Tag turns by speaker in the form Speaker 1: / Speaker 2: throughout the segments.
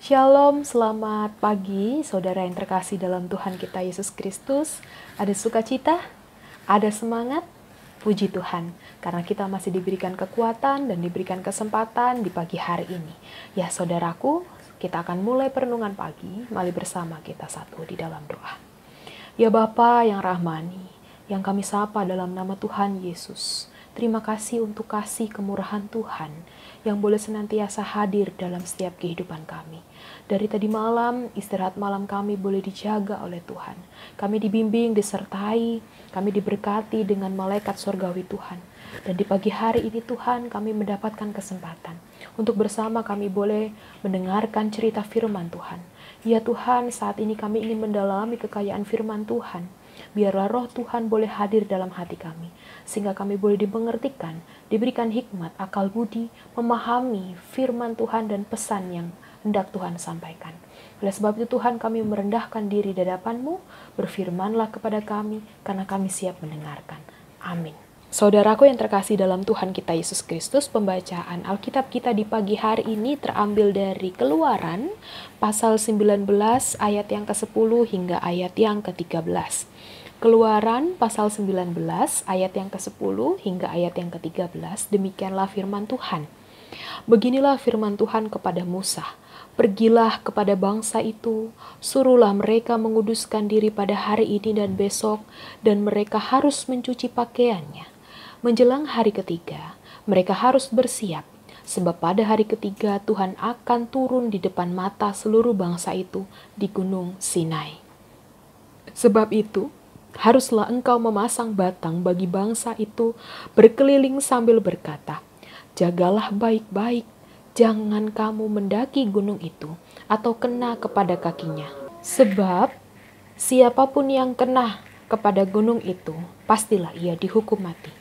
Speaker 1: Shalom, selamat pagi saudara yang terkasih dalam Tuhan kita Yesus Kristus. Ada sukacita, ada semangat, puji Tuhan. Karena kita masih diberikan kekuatan dan diberikan kesempatan di pagi hari ini. Ya saudaraku, kita akan mulai perenungan pagi, mari bersama kita satu di dalam doa. Ya Bapa yang rahmani, yang kami sapa dalam nama Tuhan Yesus. Terima kasih untuk kasih kemurahan Tuhan yang boleh senantiasa hadir dalam setiap kehidupan kami. Dari tadi malam, istirahat malam kami boleh dijaga oleh Tuhan. Kami dibimbing, disertai, kami diberkati dengan malaikat surgawi Tuhan. Dan di pagi hari ini Tuhan kami mendapatkan kesempatan untuk bersama kami boleh mendengarkan cerita firman Tuhan. Ya Tuhan, saat ini kami ingin mendalami kekayaan firman Tuhan. Biarlah roh Tuhan boleh hadir dalam hati kami, sehingga kami boleh dimengertikan, diberikan hikmat, akal budi, memahami firman Tuhan dan pesan yang hendak Tuhan sampaikan. Oleh sebab itu Tuhan, kami merendahkan diri di hadapan-Mu, berfirmanlah kepada kami, karena kami siap mendengarkan. Amin. Saudaraku yang terkasih dalam Tuhan kita Yesus Kristus, pembacaan Alkitab kita di pagi hari ini terambil dari Keluaran pasal 19 ayat yang ke-10 hingga ayat yang ke-13. Keluaran pasal 19 ayat yang ke-10 hingga ayat yang ke-13, demikianlah firman Tuhan. Beginilah firman Tuhan kepada Musa. Pergilah kepada bangsa itu, suruhlah mereka menguduskan diri pada hari ini dan besok, dan mereka harus mencuci pakaiannya. Menjelang hari ketiga, mereka harus bersiap, sebab pada hari ketiga Tuhan akan turun di depan mata seluruh bangsa itu di Gunung Sinai. Sebab itu, haruslah engkau memasang batang bagi bangsa itu berkeliling sambil berkata, jagalah baik-baik, jangan kamu mendaki gunung itu atau kena kepada kakinya. Sebab siapapun yang kena kepada gunung itu, pastilah ia dihukum mati.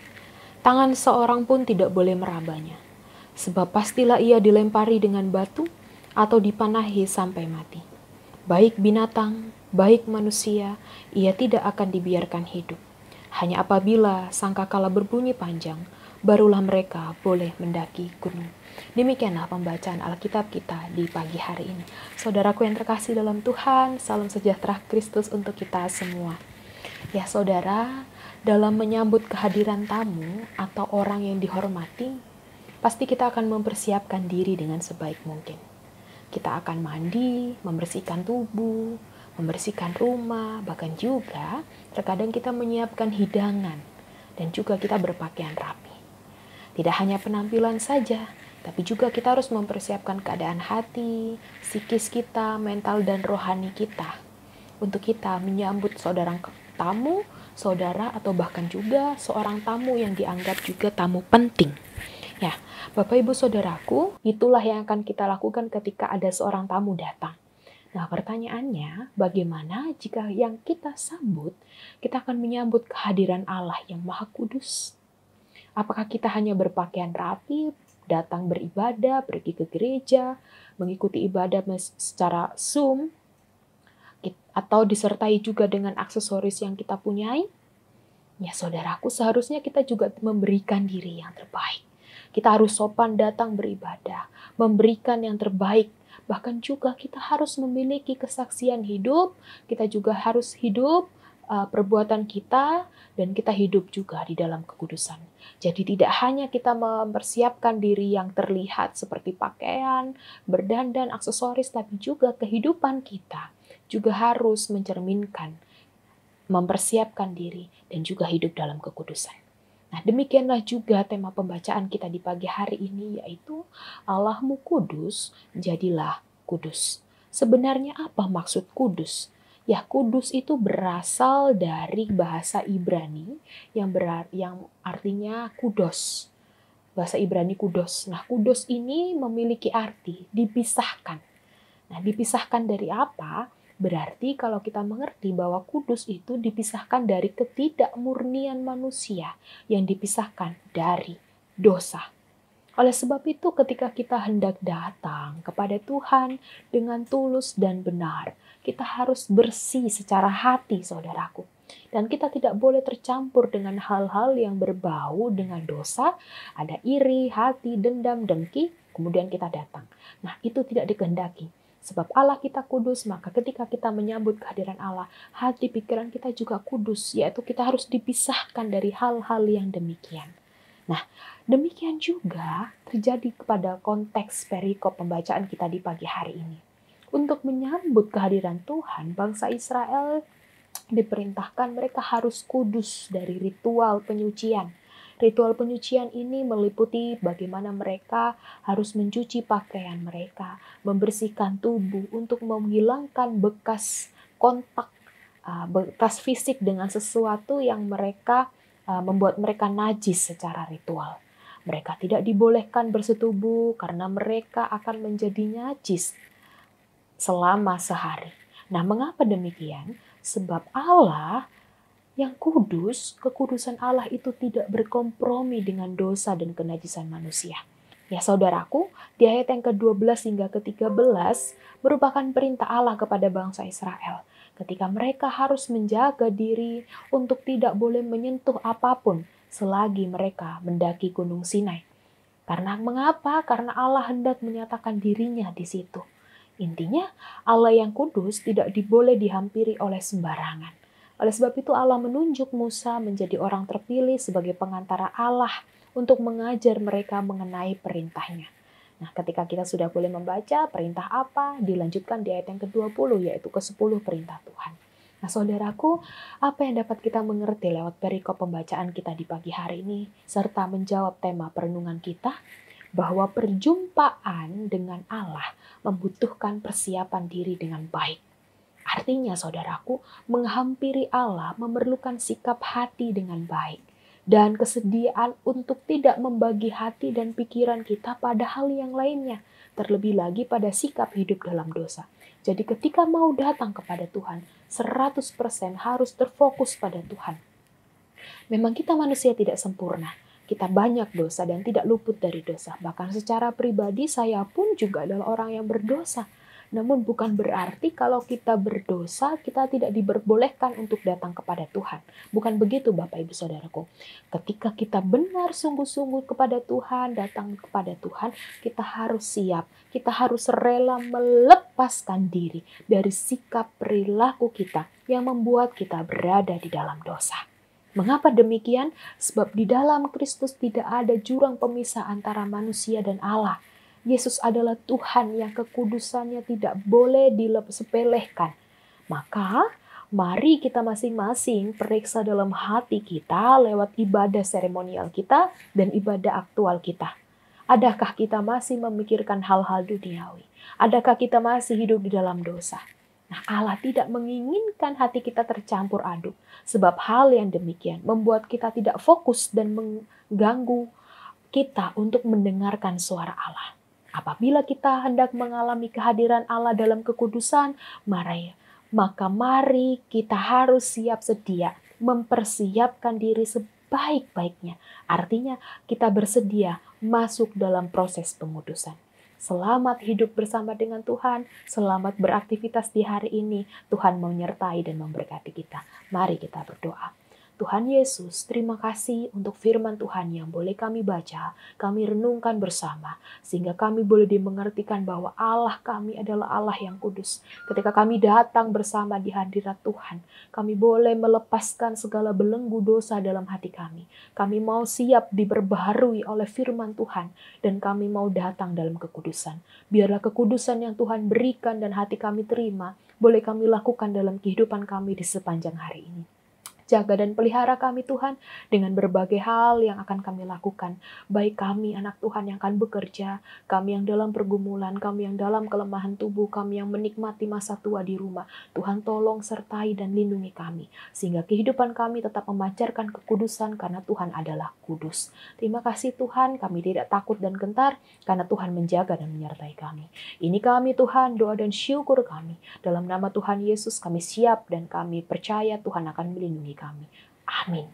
Speaker 1: Tangan seorang pun tidak boleh merabanya, sebab pastilah ia dilempari dengan batu atau dipanahi sampai mati. Baik binatang, baik manusia, ia tidak akan dibiarkan hidup. Hanya apabila sangkakala berbunyi panjang, barulah mereka boleh mendaki gunung. Demikianlah pembacaan Alkitab kita di pagi hari ini. Saudaraku yang terkasih dalam Tuhan, salam sejahtera Kristus untuk kita semua. Ya saudara, dalam menyambut kehadiran tamu atau orang yang dihormati, pasti kita akan mempersiapkan diri dengan sebaik mungkin. Kita akan mandi, membersihkan tubuh, membersihkan rumah, bahkan juga terkadang kita menyiapkan hidangan dan juga kita berpakaian rapi. Tidak hanya penampilan saja, tapi juga kita harus mempersiapkan keadaan hati, psikis kita, mental dan rohani kita untuk kita menyambut saudara tamu, saudara atau bahkan juga seorang tamu yang dianggap juga tamu penting. Ya, Bapak Ibu Saudaraku, itulah yang akan kita lakukan ketika ada seorang tamu datang. Nah, pertanyaannya, bagaimana jika yang kita sambut, kita akan menyambut kehadiran Allah yang Maha Kudus? Apakah kita hanya berpakaian rapi, datang beribadah, pergi ke gereja, mengikuti ibadah secara Zoom, atau disertai juga dengan aksesoris yang kita punyai? Ya saudaraku, seharusnya kita juga memberikan diri yang terbaik. Kita harus sopan datang beribadah, memberikan yang terbaik. Bahkan juga kita harus memiliki kesaksian hidup, kita juga harus hidup perbuatan kita, dan kita hidup juga di dalam kekudusan. Jadi tidak hanya kita mempersiapkan diri yang terlihat seperti pakaian, berdandan, aksesoris, tapi juga kehidupan kita juga harus mencerminkan, mempersiapkan diri, dan juga hidup dalam kekudusan. Nah, demikianlah juga tema pembacaan kita di pagi hari ini, yaitu Allahmu kudus, jadilah kudus. Sebenarnya apa maksud kudus? Ya, kudus itu berasal dari bahasa Ibrani yang artinya kudos. Bahasa Ibrani kudos. Nah, kudos ini memiliki arti dipisahkan. Nah, dipisahkan dari apa? Berarti kalau kita mengerti bahwa kudus itu dipisahkan dari ketidakmurnian manusia yang dipisahkan dari dosa. Oleh sebab itu ketika kita hendak datang kepada Tuhan dengan tulus dan benar, kita harus bersih secara hati, saudaraku. Dan kita tidak boleh tercampur dengan hal-hal yang berbau dengan dosa, ada iri, hati, dendam, dengki, kemudian kita datang. Nah, itu tidak dikehendaki. Sebab Allah kita kudus, maka ketika kita menyambut kehadiran Allah, hati pikiran kita juga kudus, yaitu kita harus dipisahkan dari hal-hal yang demikian. Nah, demikian juga terjadi kepada konteks perikop pembacaan kita di pagi hari ini. Untuk menyambut kehadiran Tuhan, bangsa Israel diperintahkan mereka harus kudus dari ritual penyucian. Ritual penyucian ini meliputi bagaimana mereka harus mencuci pakaian mereka, membersihkan tubuh untuk menghilangkan bekas kontak, bekas fisik dengan sesuatu yang membuat mereka najis secara ritual. Mereka tidak dibolehkan bersetubuh karena mereka akan menjadi najis selama sehari. Nah, mengapa demikian? Sebab Allah yang kudus, kekudusan Allah itu tidak berkompromi dengan dosa dan kenajisan manusia. Ya saudaraku, di ayat yang ke-12 hingga ke-13 merupakan perintah Allah kepada bangsa Israel. Ketika mereka harus menjaga diri untuk tidak boleh menyentuh apapun selagi mereka mendaki Gunung Sinai. Karena mengapa? Karena Allah hendak menyatakan dirinya di situ. Intinya, Allah yang kudus tidak boleh dihampiri oleh sembarangan. Oleh sebab itu Allah menunjuk Musa menjadi orang terpilih sebagai pengantara Allah untuk mengajar mereka mengenai perintahnya. Nah, ketika kita sudah boleh membaca perintah apa, dilanjutkan di ayat yang ke-20, yaitu ke-10 perintah Tuhan. Nah, saudaraku, apa yang dapat kita mengerti lewat perikop pembacaan kita di pagi hari ini, serta menjawab tema perenungan kita, bahwa perjumpaan dengan Allah membutuhkan persiapan diri dengan baik. Artinya, saudaraku, menghampiri Allah memerlukan sikap hati dengan baik dan kesediaan untuk tidak membagi hati dan pikiran kita pada hal yang lainnya, terlebih lagi pada sikap hidup dalam dosa. Jadi ketika mau datang kepada Tuhan, 100% harus terfokus pada Tuhan. Memang kita manusia tidak sempurna, kita banyak dosa dan tidak luput dari dosa. Bahkan secara pribadi saya pun juga adalah orang yang berdosa. Namun bukan berarti kalau kita berdosa, kita tidak diperbolehkan untuk datang kepada Tuhan. Bukan begitu Bapak Ibu Saudaraku. Ketika kita benar sungguh-sungguh kepada Tuhan, datang kepada Tuhan, kita harus siap. Kita harus rela melepaskan diri dari sikap perilaku kita yang membuat kita berada di dalam dosa. Mengapa demikian? Sebab di dalam Kristus tidak ada jurang pemisah antara manusia dan Allah. Yesus adalah Tuhan yang kekudusannya tidak boleh disepelekan. Maka mari kita masing-masing periksa dalam hati kita lewat ibadah seremonial kita dan ibadah aktual kita. Adakah kita masih memikirkan hal-hal duniawi? Adakah kita masih hidup di dalam dosa? Nah, Allah tidak menginginkan hati kita tercampur aduk. Sebab hal yang demikian membuat kita tidak fokus dan mengganggu kita untuk mendengarkan suara Allah. Apabila kita hendak mengalami kehadiran Allah dalam kekudusan, maka mari kita harus siap sedia mempersiapkan diri sebaik-baiknya. Artinya kita bersedia masuk dalam proses pengudusan. Selamat hidup bersama dengan Tuhan, selamat beraktivitas di hari ini. Tuhan menyertai dan memberkati kita. Mari kita berdoa. Tuhan Yesus, terima kasih untuk firman Tuhan yang boleh kami baca, kami renungkan bersama, sehingga kami boleh dimengertikan bahwa Allah kami adalah Allah yang kudus. Ketika kami datang bersama di hadirat Tuhan, kami boleh melepaskan segala belenggu dosa dalam hati kami. Kami mau siap diperbaharui oleh firman Tuhan, dan kami mau datang dalam kekudusan. Biarlah kekudusan yang Tuhan berikan dan hati kami terima, boleh kami lakukan dalam kehidupan kami di sepanjang hari ini. Jaga dan pelihara kami Tuhan dengan berbagai hal yang akan kami lakukan. Baik kami anak Tuhan yang akan bekerja, kami yang dalam pergumulan, kami yang dalam kelemahan tubuh, kami yang menikmati masa tua di rumah. Tuhan tolong sertai dan lindungi kami. Sehingga kehidupan kami tetap memancarkan kekudusan karena Tuhan adalah kudus. Terima kasih Tuhan, kami tidak takut dan gentar karena Tuhan menjaga dan menyertai kami. Ini kami Tuhan, doa dan syukur kami. Dalam nama Tuhan Yesus kami siap dan kami percaya Tuhan akan melindungi kami. Amin.